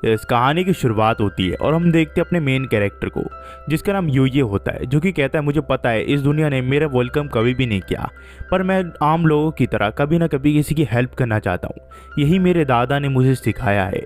इस कहानी की शुरुआत होती है और हम देखते हैं अपने मेन कैरेक्टर को, जिसका नाम यूये होता है, जो कि कहता है मुझे पता है इस दुनिया ने मेरा वेलकम कभी भी नहीं किया, पर मैं आम लोगों की तरह कभी ना कभी किसी की हेल्प करना चाहता हूँ। यही मेरे दादा ने मुझे सिखाया है।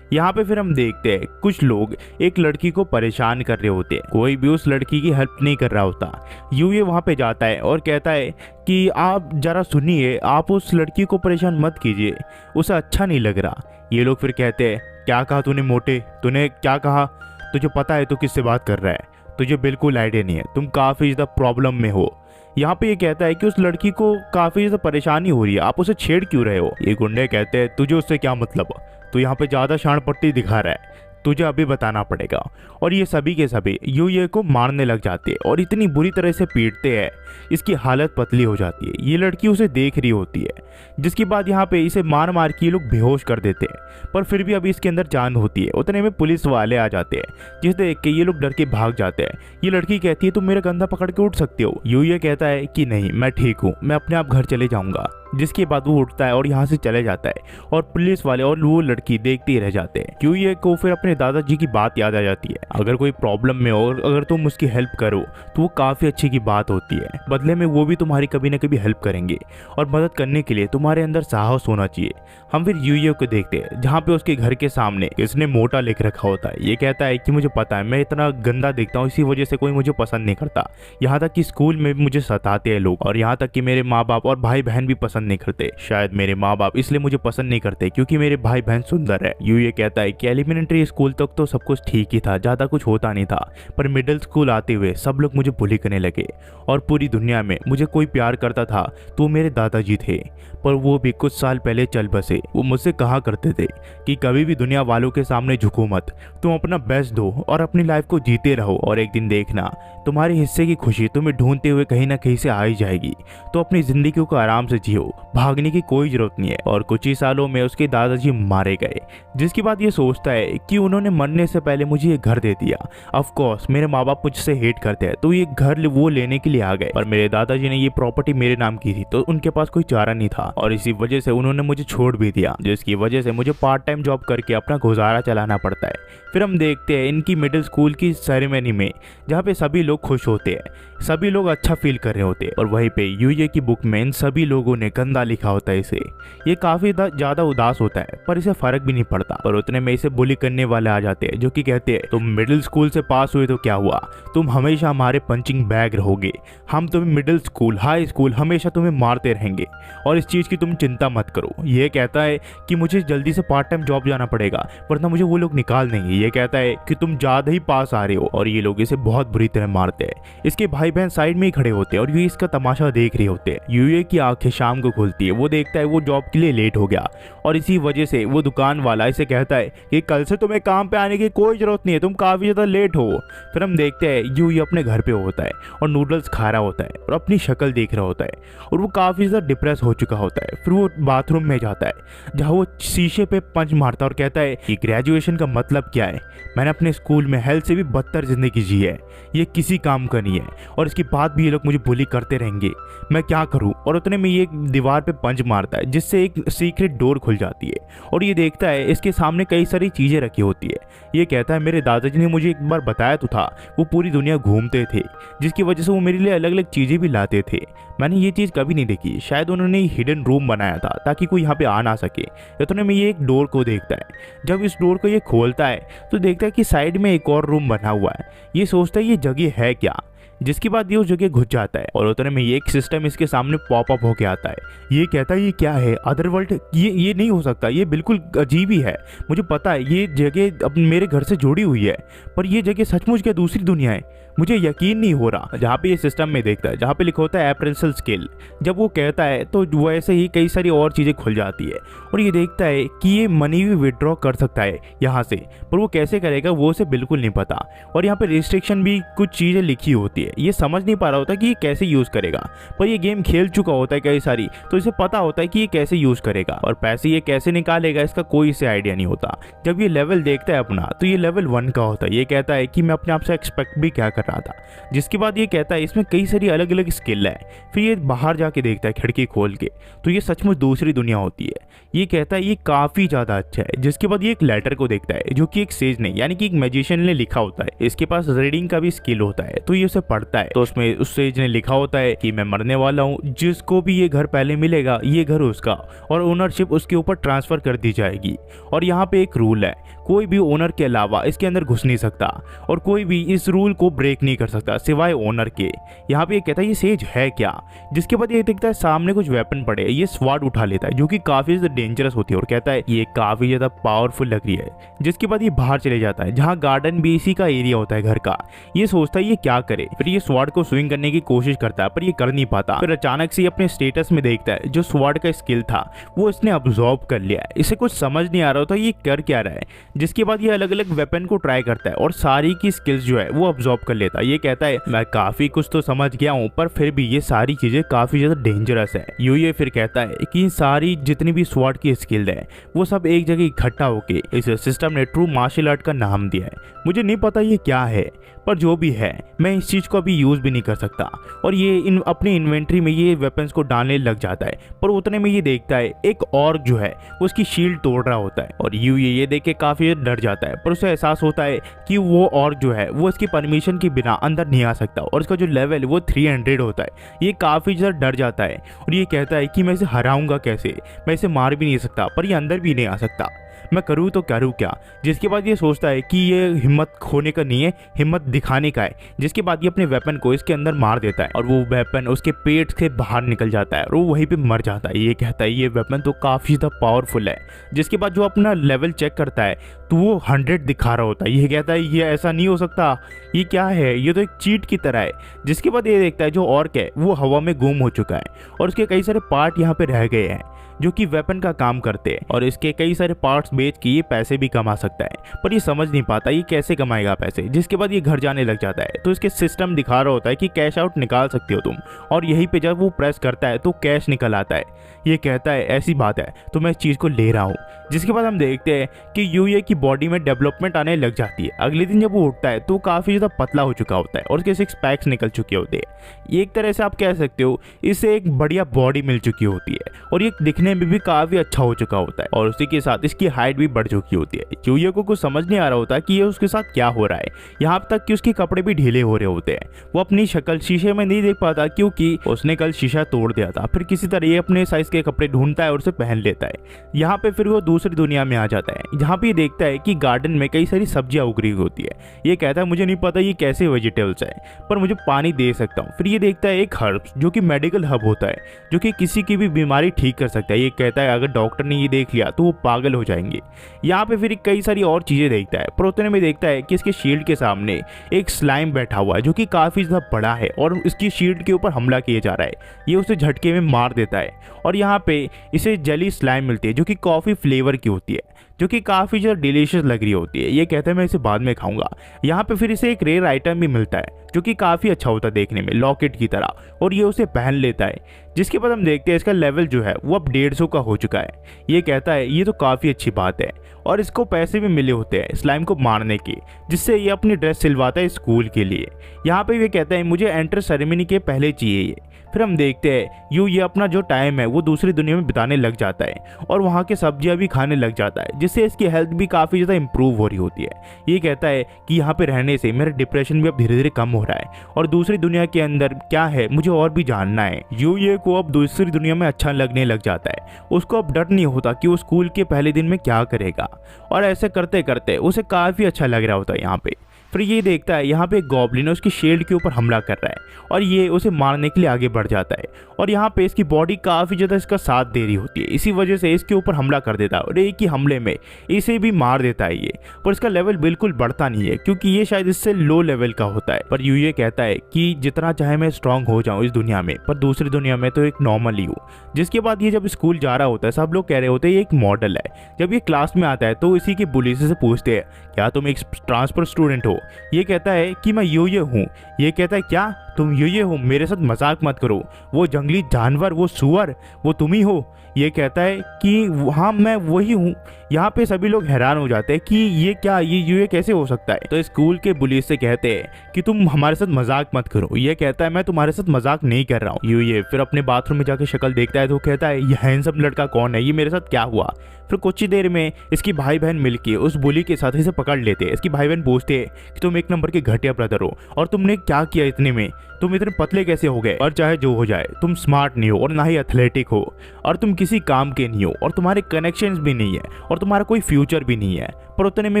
यहाँ पे फिर हम देखते हैं कुछ लोग एक लड़की को परेशान कर रहे होते हैं, कोई भी उस लड़की की हेल्प नहीं कर रहा होता। यूये वहाँ पे जाता है और कहता है कि आप जरा सुनिए, आप उस लड़की को परेशान मत कीजिए, उसे अच्छा नहीं लग रहा। ये लोग फिर कहते हैं क्या कहा तूने मोटे, तूने क्या कहा, तुझे पता है तू किससे बात कर रहा है, तुझे बिल्कुल आइडिया नहीं है, तुम काफ़ी ज़्यादा प्रॉब्लम में हो। यहाँ पे ये कहता है कि उस लड़की को काफ़ी ज़्यादा परेशानी हो रही है, आप उसे छेड़ क्यों रहे हो। ये गुंडे कहते हैं तुझे उससे क्या मतलब, तू यहाँ पे ज़्यादा शान पट्टी दिखा रहा है, तुझे अभी बताना पड़ेगा। और ये सभी के सभी यूये को मारने लग जाते हैं और इतनी बुरी तरह से पीटते हैं, इसकी हालत पतली हो जाती है। ये लड़की उसे देख रही होती है, जिसके बाद यहाँ पे इसे मार मार के ये लोग बेहोश कर देते हैं, पर फिर भी अभी इसके अंदर जान होती है। उतने में पुलिस वाले आ जाते हैं, जिसे देख के ये लोग डर के भाग जाते हैं। ये लड़की कहती है तुम मेरा कंधा पकड़ के उठ सकते हो। यूये कहता है कि नहीं, मैं ठीक हूँ, मैं अपने आप घर चले जाऊँगा। जिसके बाद वो उठता है और यहाँ से चले जाता है और पुलिस वाले और वो लड़की देखते ही रह जाते हैं। यूये को फिर अपने दादाजी की बात याद आ जाती है, अगर कोई प्रॉब्लम में हो और अगर तुम उसकी हेल्प करो तो वो काफ़ी अच्छी की बात होती है, बदले में वो भी तुम्हारी कभी ना कभी हेल्प करेंगे और मदद करने के लिए तुम्हारे अंदर साहस होना चाहिए। हम फिर यूये को देखते हैं जहाँ पे उसके घर के सामने किसने मोटा लिख रखा होता है। ये कहता है कि मुझे पता है मैं इतना गंदा दिखता हूँ, इसी वजह से कोई मुझे पसंद नहीं करता, यहाँ तक कि स्कूल में भी मुझे सताते हैं लोग, और यहाँ तक कि मेरे माँ बाप और भाई बहन भी पसंद नहीं करते। शायद मेरे माँ बाप इसलिए मुझे पसंद नहीं करते क्योंकि मेरे भाई बहन सुंदर है। यूये कहता है कि एलिमेंट्री स्कूल तक तो सब कुछ ठीक ही था, ज्यादा कुछ होता नहीं था, पर मिडिल स्कूल आते हुए सब लोग मुझे बुली करने लगे और पूरी दुनिया में मुझे कोई प्यार करता था तो मेरे दादाजी थे, पर वो भी कुछ साल पहले चल बसे। वो मुझसे कहा करते थे कि कभी भी दुनिया वालों के सामने झुको मत, तुम अपना बेस्ट दो और अपनी लाइफ को जीते रहो, और एक दिन देखना तुम्हारे हिस्से की खुशी तुम्हें ढूंढते हुए कहीं ना कहीं से आ ही जाएगी। तो अपनी जिंदगी को आराम से जियो, भागने की कोई जरूरत नहीं है। और कुछ ही सालों में उसके दादाजी मारे गए, जिसके बाद ये सोचता है कि उन्होंने मरने से पहले मुझे ये घर दे दिया। ऑफ कोर्स मेरे माँ बाप मुझसे हेट करते हैं तो ये घर वो लेने के लिए आ गए, पर मेरे दादाजी ने ये प्रॉपर्टी मेरे नाम की थी तो उनके पास कोई चारा नहीं था और इसी वजह से उन्होंने मुझे छोड़ भी दिया, जिसकी वजह से मुझे पार्ट टाइम जॉब करके अपना गुजारा चलाना पड़ता है। फिर हम देखते हैं इनकी मिडिल स्कूल की सेरेमनी में, जहाँ पे सभी लोग खुश होते हैं, सभी लोग अच्छा फील कर रहे होते हैं, और वहीं पे यूये की बुक में इन सभी लोगों ने गंदा लिखा होता है इसे। ये काफ़ी ज़्यादा उदास होता है, पर इसे फर्क भी नहीं पड़ता। और उतने में इसे बुली करने वाले आ जाते हैं, जो कि कहते हैं तुम मिडिल स्कूल से पास हुए तो क्या हुआ, तुम हमेशा हमारे पंचिंग बैग रहोगे, हम तुम्हें मिडिल स्कूल हाई स्कूल हमेशा तुम्हें मारते रहेंगे और इस चीज़ की तुम चिंता मत करो। ये कहता है कि मुझे जल्दी से पार्ट टाइम जॉब जाना पड़ेगा वरना मुझे वो लोग निकाल देंगे। ये कहता है कि तुम ज़्यादा ही पास आ रहे हो, और ये लोग इसे बहुत बुरी तरह मारते हैं। इसके भाई बहन साइड में ही खड़े होते हैं और ये इसका तमाशा देख रहे होते हैं। यूये की आंखें शाम को खुलती है, वो देखता है वो जॉब के लिए लेट हो गया और इसी वजह से वो दुकान वाला इसे कहता है कि कल से तुम्हें काम पे आने की कोई जरूरत नहीं है, तुम काफ़ी ज़्यादा लेट हो। फिर हम देखते हैं यूये अपने घर पे होता है और नूडल्स खा रहा होता है और अपनी शक्ल देख रहा होता है और वो काफ़ी ज़्यादा डिप्रेस हो चुका होता है। फिर वो बाथरूम में जाता है जहाँ वो शीशे पे पंच मारता है और कहता है कि ग्रेजुएशन का मतलब क्या है, मैंने अपने स्कूल में हेल्थ से भी बदतर जिंदगी जी है, ये किसी काम का नहीं है और इसके बाद भी ये लोग मुझे बुली करते रहेंगे, मैं क्या करूं। और उतने में ये दीवार पे पंच मारता है जिससे एक सीक्रेट डोर खुल जाती है और ये देखता है इसके सामने कई सारी चीज़ें रखी होती है। ये कहता है मेरे दादाजी ने मुझे एक बार बताया तो था, वो पूरी दुनिया घूमते थे जिसकी वजह से वो मेरे लिए अलग अलग चीज़ें भी लाते थे, मैंने ये चीज़ कभी नहीं देखी, शायद उन्होंने हिडन रूम बनाया था ताकि कोई यहाँ पे आ ना सके। इतने में ये एक डोर को देखता है, जब इस डोर को ये खोलता है तो देखता है कि साइड में एक और रूम बना हुआ है। ये सोचता है ये जगह है क्या, जिसके बाद ये उस जगह घुस जाता है और उतने में ये एक सिस्टम इसके सामने पॉप अप होके आता है। ये कहता है ये क्या है, अदरवर्ल्ड, ये नहीं हो सकता, ये बिल्कुल अजीब ही है, मुझे पता है ये जगह अब मेरे घर से जुड़ी हुई है, पर ये जगह सचमुच क्या दूसरी दुनिया है, मुझे यकीन नहीं हो रहा। जहाँ पे ये सिस्टम में देखता है जहाँ पे लिखा होता है अप्रेंसल स्किल, जब वो कहता है तो वैसे ही कई सारी और चीज़ें खुल जाती है और ये देखता है कि ये मनी भी विड्रॉ कर सकता है यहाँ से, पर वो कैसे करेगा वो उसे बिल्कुल नहीं पता। और यहाँ पे रिस्ट्रिक्शन भी कुछ चीज़ें लिखी होती है, ये समझ नहीं पा रहा होता कि ये कैसे यूज़ करेगा, पर ये गेम खेल चुका होता है कई सारी, तो इसे पता होता है कि ये कैसे यूज़ करेगा और पैसे ये कैसे निकालेगा इसका कोई इसे आइडिया नहीं होता। जब ये लेवल देखता है अपना तो ये लेवल 1 का होता है। ये कहता है कि मैं अपने आप से एक्सपेक्ट भी क्या कर रहा था। जिसके बाद ये कहता है इसमें कई सारी अलग अलग स्किल है। फिर ये बाहर जाके देखता है खिड़की खोल के, तो ये सचमुच दूसरी दुनिया होती है। ये कहता है ये काफ़ी ज़्यादा अच्छा है। जिसके बाद ये एक लेटर को देखता है जो कि एक सेज ने यानी कि एक मैजिशियन ने लिखा होता है। इसके पास रीडिंग का भी स्किल होता है, तो ये उसे पढ़ता है। तो उसमें उस सेज ने लिखा होता है कि मैं मरने वाला हूँ, जिसको भी ये घर पहले मिलेगा ये घर उसका और ओनरशिप उसके ऊपर ट्रांसफर कर दी जाएगी। और यहाँ पे एक रूल है, कोई भी ओनर के अलावा इसके अंदर घुस नहीं सकता और कोई भी इस रूल को ब्रेक नहीं कर सकता सिवाय ओनर के। यहाँ पे ये कहता है ये सेज है क्या। जिसके बाद ये देखता है सामने कुछ वेपन पड़े, ये स्वाड उठा लेता है जो कि काफी ज्यादा डेंजरस होती है और कहता है ये काफी ज्यादा पावरफुल लग रही है। जिसके बाद ये बाहर चले जाता है जहाँ गार्डन भी इसी का एरिया होता है घर का। ये सोचता है ये क्या करे, फिर ये स्वाड को स्विंग करने की कोशिश करता है पर ये कर नहीं पाता। फिर अचानक से अपने स्टेटस में देखता है जो स्वाड का स्किल था वो इसने अब्सॉर्ब कर लिया है। इसे कुछ समझ नहीं आ रहा होता ये कर क्या रहा है। जिसके बाद ये अलग अलग वेपन को ट्राई करता है और सारी की स्किल्स जो है वो अब्सॉर्ब कर लेता है। ये कहता है मैं काफी कुछ तो समझ गया हूँ पर फिर भी ये सारी चीजें काफी ज्यादा डेंजरस है। ये फिर कहता है कि सारी जितनी भी स्वॉर्ड की स्किल है वो सब एक जगह इकट्ठा होके इस सिस्टम ने ट्रू मार्शल आर्ट का नाम दिया है। मुझे नहीं पता ये क्या है पर जो भी है मैं इस चीज को अभी यूज भी नहीं कर सकता। और ये अपनी इन्वेंट्री में ये वेपन्स को डालने लग जाता है पर उतने में ये देखता है एक और जो है उसकी शील्ड तोड़ रहा होता है और ये देख के काफी डर जाता है। पर उसे एहसास होता है कि वो और जो है वो इसकी परमिशन के बिना अंदर नहीं आ सकता और इसका जो लेवल वो 300 होता है। ये काफी ज्यादा डर जाता है और ये कहता है कि मैं इसे हराऊंगा कैसे, मैं इसे मार भी नहीं सकता पर ये अंदर भी नहीं आ सकता, मैं करूँ तो करूँ क्या। जिसके बाद ये सोचता है कि ये हिम्मत खोने का नहीं है, हिम्मत दिखाने का है। जिसके बाद ये अपने वेपन को इसके अंदर मार देता है और वो वेपन उसके पेट से बाहर निकल जाता है और वो वहीं पे मर जाता है। ये कहता है ये वेपन तो काफ़ी ज़्यादा पावरफुल है। जिसके बाद जो अपना लेवल चेक करता है तो वो 100 दिखा रहा होता है। ये कहता है ये ऐसा नहीं हो सकता, ये क्या है, ये तो एक चीट की तरह है। जिसके बाद ये देखता है जो ऑर्क है वो हवा में गुम हो चुका है और उसके कई सारे पार्ट यहाँ पे रह गए हैं जो कि वेपन का काम करते हैं और इसके कई सारे पार्ट्स बेच के ये पैसे भी कमा सकता है पर ये समझ नहीं पाता ये कैसे कमाएगा पैसे। जिसके बाद ये घर जाने लग जाता है तो इसके सिस्टम दिखा रहा होता है कि कैश आउट निकाल सकते हो तुम और यहीं पे जब वो प्रेस करता है तो कैश निकल आता है। ये कहता है ऐसी बात है तो मैं इस चीज़ को ले रहा हूँ। जिसके बाद हम देखते हैं कि यूए की बॉडी में डेवलपमेंट आने लग जाती है। अगले दिन जब वो उठता है तो काफ़ी ज़्यादा पतला हो चुका होता है और उसके 6 पैक्स निकल चुके होते हैं। एक तरह से आप कह सकते हो इसे एक बढ़िया बॉडी मिल चुकी होती है और ये दिखने में भी काफ़ी अच्छा हो चुका होता है और उसी के साथ इसकी हाइट भी बढ़ चुकी होती है। यूए को कुछ समझ नहीं आ रहा होता कि ये उसके साथ क्या हो रहा है, यहाँ तक कि उसके कपड़े भी ढीले हो रहे होते हैं। वो अपनी शक्ल शीशे में नहीं देख पाता क्योंकि उसने कल शीशा तोड़ दिया था। फिर किसी तरह ये अपने साइज के कपड़े ढूंढता है और उसे पहन लेता है। यहाँ पे फिर वो दूसरी दुनिया में आ जाता है जहाँ पे ये देखता है कि गार्डन में कई सारी सब्जियां उग रही होती है। ये कहता है मुझे नहीं पता ये कैसे वेजिटेबल्स है पर मुझे पानी दे सकता हूँ। फिर ये देखता है एक हर्ब्स जो कि मेडिकल हब होता है जो कि किसी की भी बीमारी ठीक कर सकता है। ये कहता है अगर डॉक्टर ने ये देख लिया तो वो पागल हो जाएंगे। यहाँ पे फिर कई सारी और चीजें देखता है पर उतने में देखता है कि इसके शील्ड के सामने एक स्लाइम बैठा हुआ है जो कि काफी ज्यादा बड़ा है और इसकी शील्ड के ऊपर हमला किया जा रहा है। ये उसे झटके में मार देता है और यहाँ पे इसे जेली स्लाइम मिलती है जो कि कॉफी फ्लेवर की होती है जो कि काफ़ी ज़्यादा डिलीशियस लग रही होती है। ये कहता है मैं इसे बाद में खाऊंगा। यहाँ पे फिर इसे एक रेयर आइटम भी मिलता है जो कि काफ़ी अच्छा होता है देखने में, लॉकेट की तरह, और ये उसे पहन लेता है। जिसके बाद हम देखते हैं इसका लेवल जो है वो अब 150 का हो चुका है। ये कहता है ये तो काफ़ी अच्छी बात है और इसको पैसे भी मिले होते हैं स्लाइम को मारने के, जिससे ये अपनी ड्रेस सिलवाता है स्कूल के लिए। यहाँ पे ये कहता है मुझे एंटर सेरेमनी के पहले चाहिए ये। फिर हम देखते हैं ये अपना जो टाइम है वो दूसरी दुनिया में बिताने लग जाता है और वहाँ के सब्जियाँ भी खाने लग जाता है जिससे इसकी हेल्थ भी काफ़ी ज़्यादा इंप्रूव हो रही होती है। ये कहता है कि यहाँ पे रहने से मेरा डिप्रेशन भी अब धीरे धीरे कम हो रहा है और दूसरी दुनिया के अंदर क्या है मुझे और भी जानना है। ये को अब दूसरी दुनिया में अच्छा लगने लग जाता है। उसको अब डर नहीं होता कि वो स्कूल के पहले दिन में क्या करेगा और ऐसे करते करते उसे काफ़ी अच्छा लग रहा होता है यहाँ पे। फिर ये देखता है यहाँ पे एक गॉब्लिन उसकी शील्ड के ऊपर हमला कर रहा है और ये उसे मारने के लिए आगे बढ़ जाता है और यहाँ पे इसकी बॉडी काफ़ी ज़्यादा इसका साथ दे रही होती है। इसी वजह से इसके ऊपर हमला कर देता है और एक ही हमले में इसे भी मार देता है ये। पर इसका लेवल बिल्कुल बढ़ता नहीं है क्योंकि ये शायद इससे लो लेवल का होता है। पर ये कहता है कि जितना चाहे मैं स्ट्रांग हो जाऊँ इस दुनिया में पर दूसरी दुनिया में तो एक नॉर्मल ही हूँ। जिसके बाद ये जब स्कूल जा रहा होता है सब लोग कह रहे होते हैं ये एक मॉडल है। जब ये क्लास में आता है तो इसी की पुलिस से पूछते हैं क्या तुम एक ट्रांसफर स्टूडेंट हो। ये कहता है कि मैं ये हूँ। ये कहता है क्या तुम ये हो, मेरे साथ मजाक मत करो, वो जंगली जानवर, वो सुअर, वो तुम ही हो। ये कहता है कि हाँ मैं वही हूँ। यहाँ पे सभी लोग हैरान हो जाते हैं कि ये क्या, ये कैसे हो सकता है। तो स्कूल के बुली से कहते हैं कि तुम हमारे साथ मजाक मत करो। ये कहता है मैं तुम्हारे साथ मजाक नहीं कर रहा हूँ। ये फिर अपने बाथरूम में जाके शक्ल देखता है तो कहता है ये हैंडसम लड़का कौन है, ये मेरे साथ क्या हुआ। फिर कुछ ही देर में इसकी भाई बहन मिलके उस बुली के साथ इसे पकड़ लेते हैं। इसकी भाई बहन पूछते हैं कि तुम एक नंबर के घटिया ब्रदर हो और तुमने क्या किया इतने में, तुम इतने पतले कैसे हो गए। और चाहे जो हो जाए, तुम स्मार्ट नहीं हो और ना ही एथलेटिक हो और तुम किसी काम के नहीं हो और तुम्हारे कनेक्शंस भी नहीं है और तुम्हारा कोई फ्यूचर भी नहीं है। पर उतने में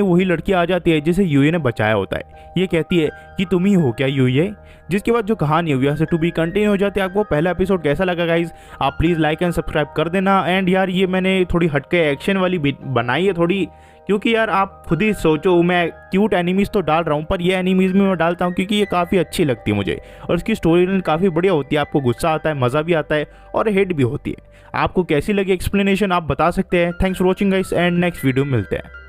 वही लड़की आ जाती है जिसे यूए ने बचाया होता है। ये कहती है कि तुम ही हो क्या यूए। जिसके बाद जो कहानी हुई से टू बी कंटिन्यू हो जाती है। आपको पहला एपिसोड कैसा लगा गाइज, आप प्लीज़ लाइक एंड सब्सक्राइब कर देना। एंड यार ये मैंने थोड़ी हटके एक्शन वाली बनाई है थोड़ी, क्योंकि यार आप खुद ही सोचो, मैं क्यूट एनिमीज तो डाल रहा हूँ पर ये एनिमीज में मैं डालता हूँ क्योंकि ये काफ़ी अच्छी लगती है मुझे और इसकी स्टोरी लाइन काफ़ी बढ़िया होती है। आपको गुस्सा आता है, मज़ा भी आता है और हेट भी होती है। आपको कैसी लगी एक्सप्लेनेशन आप बता सकते हैं। Thanks for watching guys and next video मिलते हैं।